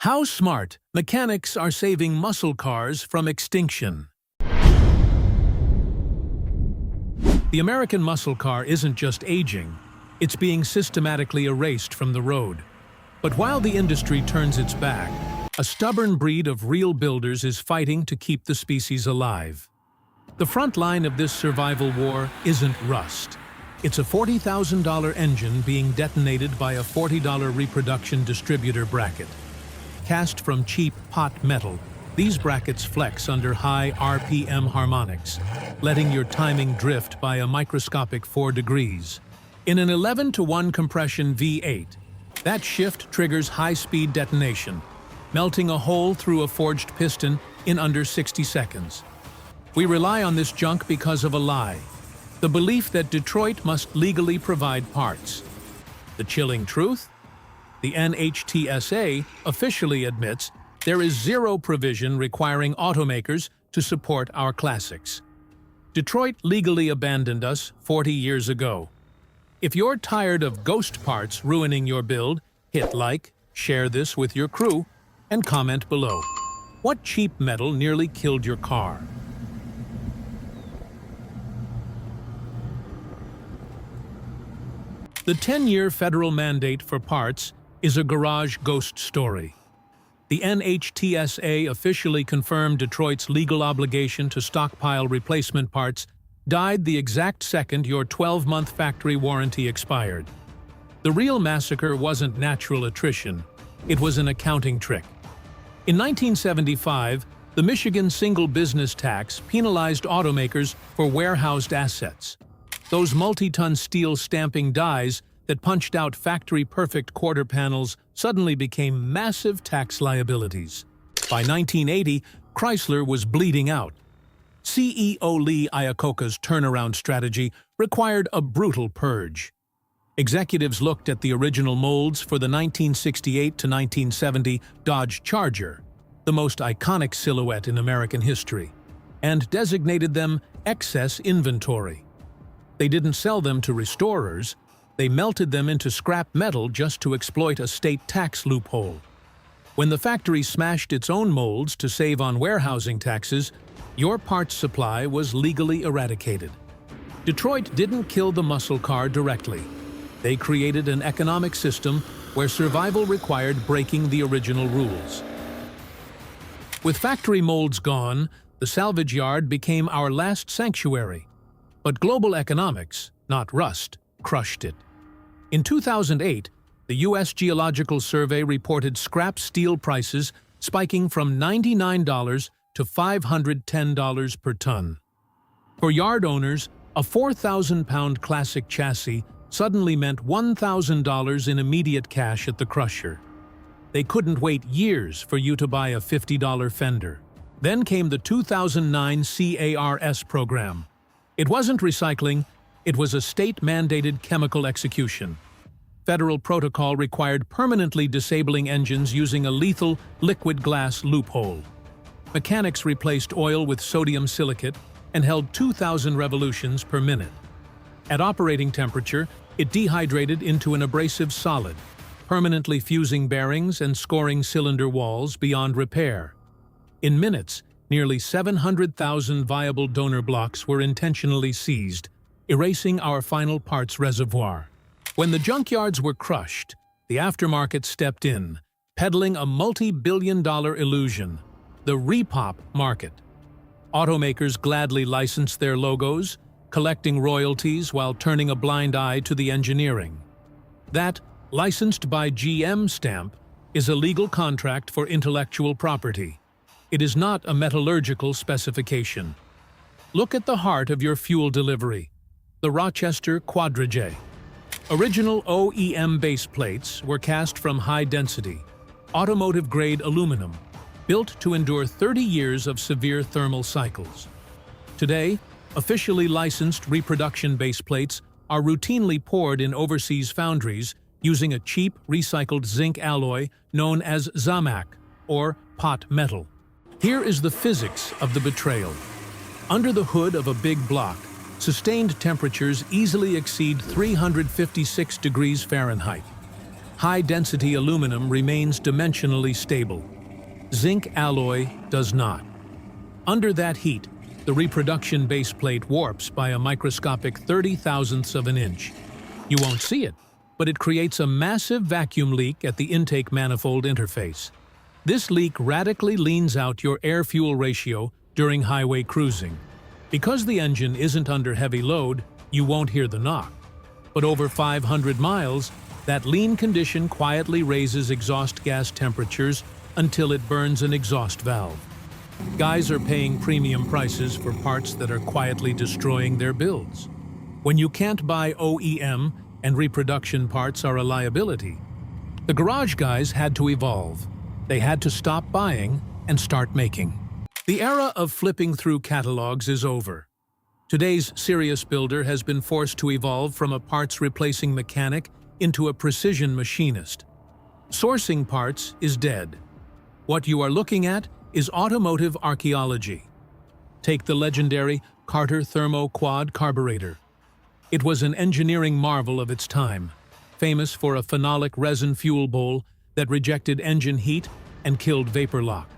How smart mechanics are saving muscle cars from extinction. The American muscle car isn't just aging, it's being systematically erased from the road. But while the industry turns its back, a stubborn breed of real builders is fighting to keep the species alive. The front line of this survival war isn't rust. It's a $40,000 engine being detonated by a $40 reproduction distributor bracket. Cast from cheap pot metal, these brackets flex under high RPM harmonics, letting your timing drift by a microscopic 4 degrees. In an 11-to-1 compression V8, that shift triggers high-speed detonation, melting a hole through a forged piston in under 60 seconds. We rely on this junk because of a lie: the belief that Detroit must legally provide parts. The chilling truth? The NHTSA officially admits there is zero provision requiring automakers to support our classics. Detroit legally abandoned us 40 years ago. If you're tired of ghost parts ruining your build, hit like, share this with your crew, and comment below. What cheap metal nearly killed your car? The 10-year federal mandate for parts is a garage ghost story. The NHTSA officially confirmed Detroit's legal obligation to stockpile replacement parts died the exact second your 12-month factory warranty expired. The real massacre wasn't natural attrition, it was an accounting trick. In 1975, the Michigan single business tax penalized automakers for warehoused assets. Those multi-ton steel stamping dies that punched out factory-perfect quarter panels suddenly became massive tax liabilities. By 1980, Chrysler was bleeding out. CEO Lee Iacocca's turnaround strategy required a brutal purge. Executives looked at the original molds for the 1968 to 1970 Dodge Charger, the most iconic silhouette in American history, and designated them excess inventory. They didn't sell them to restorers, they melted them into scrap metal just to exploit a state tax loophole. When the factory smashed its own molds to save on warehousing taxes, your parts supply was legally eradicated. Detroit didn't kill the muscle car directly. They created an economic system where survival required breaking the original rules. With factory molds gone, the salvage yard became our last sanctuary. But global economics, not rust, crushed it. In 2008, the U.S. Geological Survey reported scrap steel prices spiking from $99 to $510 per ton. For yard owners, a 4,000-pound classic chassis suddenly meant $1,000 in immediate cash at the crusher. They couldn't wait years for you to buy a $50 fender. Then came the 2009 CARS program. It wasn't recycling, it was a state-mandated chemical execution. Federal protocol required permanently disabling engines using a lethal liquid glass loophole. Mechanics replaced oil with sodium silicate and held 2,000 revolutions per minute. At operating temperature, it dehydrated into an abrasive solid, permanently fusing bearings and scoring cylinder walls beyond repair. In minutes, nearly 700,000 viable donor blocks were intentionally seized, erasing our final parts reservoir. When the junkyards were crushed, the aftermarket stepped in, peddling a multi-billion-dollar illusion, the repop market. Automakers gladly licensed their logos, collecting royalties while turning a blind eye to the engineering. That licensed by GM stamp is a legal contract for intellectual property. It is not a metallurgical specification. Look at the heart of your fuel delivery, the Rochester Quadra-J. Original OEM base plates were cast from high-density, automotive-grade aluminum, built to endure 30 years of severe thermal cycles. Today, officially licensed reproduction base plates are routinely poured in overseas foundries using a cheap, recycled zinc alloy known as Zamac, or pot metal. Here is the physics of the betrayal. Under the hood of a big block, sustained temperatures easily exceed 356 degrees Fahrenheit. High-density aluminum remains dimensionally stable. Zinc alloy does not. Under that heat, the reproduction base plate warps by a microscopic 30,000ths of an inch. You won't see it, but it creates a massive vacuum leak at the intake manifold interface. This leak radically leans out your air-fuel ratio during highway cruising. Because the engine isn't under heavy load, you won't hear the knock. But over 500 miles, that lean condition quietly raises exhaust gas temperatures until it burns an exhaust valve. Guys are paying premium prices for parts that are quietly destroying their builds. When you can't buy OEM and reproduction parts are a liability, the garage guys had to evolve. They had to stop buying and start making. The era of flipping through catalogs is over. Today's serious builder has been forced to evolve from a parts-replacing mechanic into a precision machinist. Sourcing parts is dead. What you are looking at is automotive archaeology. Take the legendary Carter Thermo Quad carburetor. It was an engineering marvel of its time, famous for a phenolic resin fuel bowl that rejected engine heat and killed vapor lock.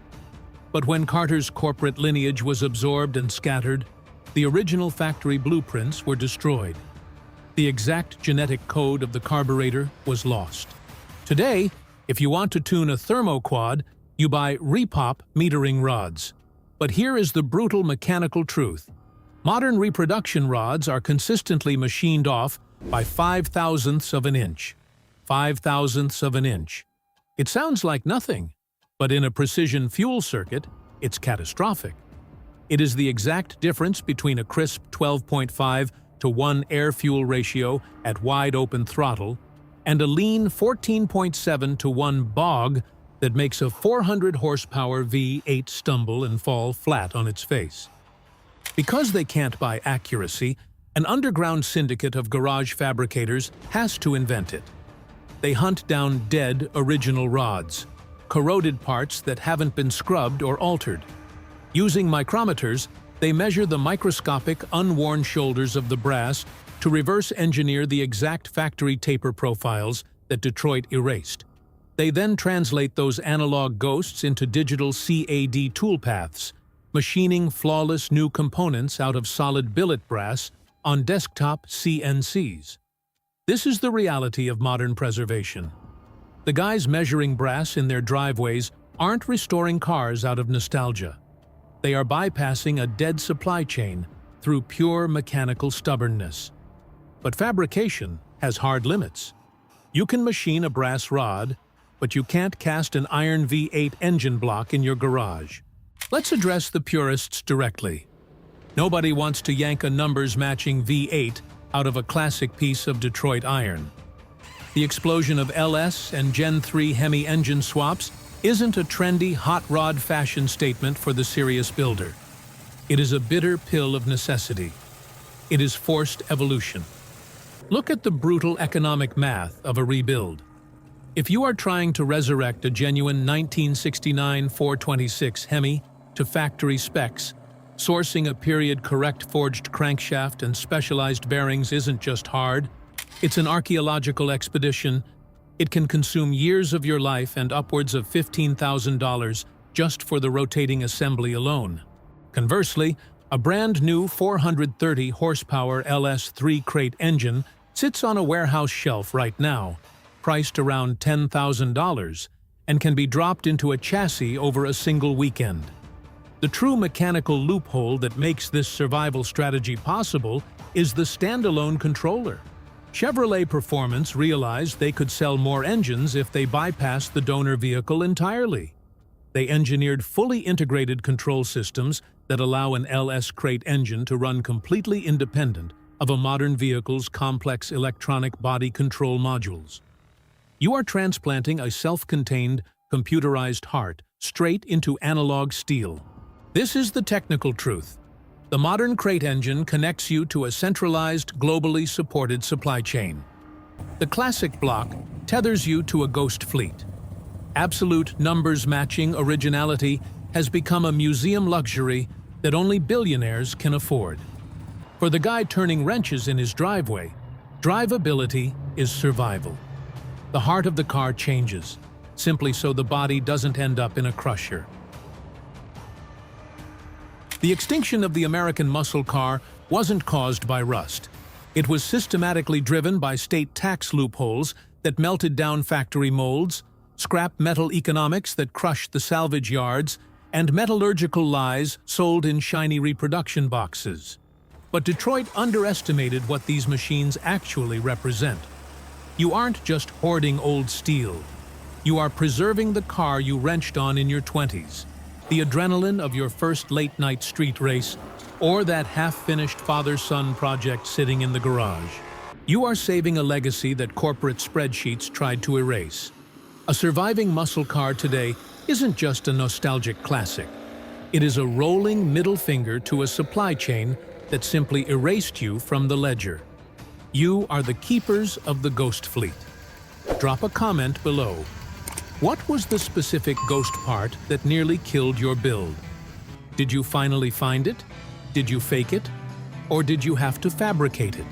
But when Carter's corporate lineage was absorbed and scattered, the original factory blueprints were destroyed. The exact genetic code of the carburetor was lost. Today, if you want to tune a thermoquad, you buy repop metering rods. But here is the brutal mechanical truth. Modern reproduction rods are consistently machined off by 5,000ths of an inch. 5,000ths of an inch. It sounds like nothing, but in a precision fuel circuit, it's catastrophic. It is the exact difference between a crisp 12.5 to 1 air-fuel ratio at wide-open throttle and a lean 14.7 to 1 bog that makes a 400 horsepower V8 stumble and fall flat on its face. Because they can't buy accuracy, an underground syndicate of garage fabricators has to invent it. They hunt down dead original rods, corroded parts that haven't been scrubbed or altered. Using micrometers, they measure the microscopic, unworn shoulders of the brass to reverse engineer the exact factory taper profiles that Detroit erased. They then translate those analog ghosts into digital CAD toolpaths, machining flawless new components out of solid billet brass on desktop CNCs. This is the reality of modern preservation. The guys measuring brass in their driveways aren't restoring cars out of nostalgia. They are bypassing a dead supply chain through pure mechanical stubbornness. But fabrication has hard limits. You can machine a brass rod, but you can't cast an iron V8 engine block in your garage. Let's address the purists directly. Nobody wants to yank a numbers-matching V8 out of a classic piece of Detroit iron. The explosion of LS and Gen 3 Hemi engine swaps isn't a trendy hot rod fashion statement for the serious builder. It is a bitter pill of necessity. It is forced evolution. Look at the brutal economic math of a rebuild. If you are trying to resurrect a genuine 1969 426 Hemi to factory specs, sourcing a period-correct forged crankshaft and specialized bearings isn't just hard, it's an archaeological expedition. It can consume years of your life and upwards of $15,000 just for the rotating assembly alone. Conversely, a brand new 430 horsepower LS3 crate engine sits on a warehouse shelf right now, priced around $10,000, and can be dropped into a chassis over a single weekend. The true mechanical loophole that makes this survival strategy possible is the standalone controller. Chevrolet Performance realized they could sell more engines if they bypassed the donor vehicle entirely. They engineered fully integrated control systems that allow an LS crate engine to run completely independent of a modern vehicle's complex electronic body control modules. You are transplanting a self-contained, computerized heart straight into analog steel. This is the technical truth. The modern crate engine connects you to a centralized, globally supported supply chain. The classic block tethers you to a ghost fleet. Absolute numbers-matching originality has become a museum luxury that only billionaires can afford. For the guy turning wrenches in his driveway, drivability is survival. The heart of the car changes, simply so the body doesn't end up in a crusher. The extinction of the American muscle car wasn't caused by rust. It was systematically driven by state tax loopholes that melted down factory molds, scrap metal economics that crushed the salvage yards, and metallurgical lies sold in shiny reproduction boxes. But Detroit underestimated what these machines actually represent. You aren't just hoarding old steel. You are preserving the car you wrenched on in your 20s, the adrenaline of your first late-night street race, or that half-finished father-son project sitting in the garage. You are saving a legacy that corporate spreadsheets tried to erase. A surviving muscle car today isn't just a nostalgic classic. It is a rolling middle finger to a supply chain that simply erased you from the ledger. You are the keepers of the ghost fleet. Drop a comment below. What was the specific ghost part that nearly killed your build? Did you finally find it? Did you fake it? Or did you have to fabricate it?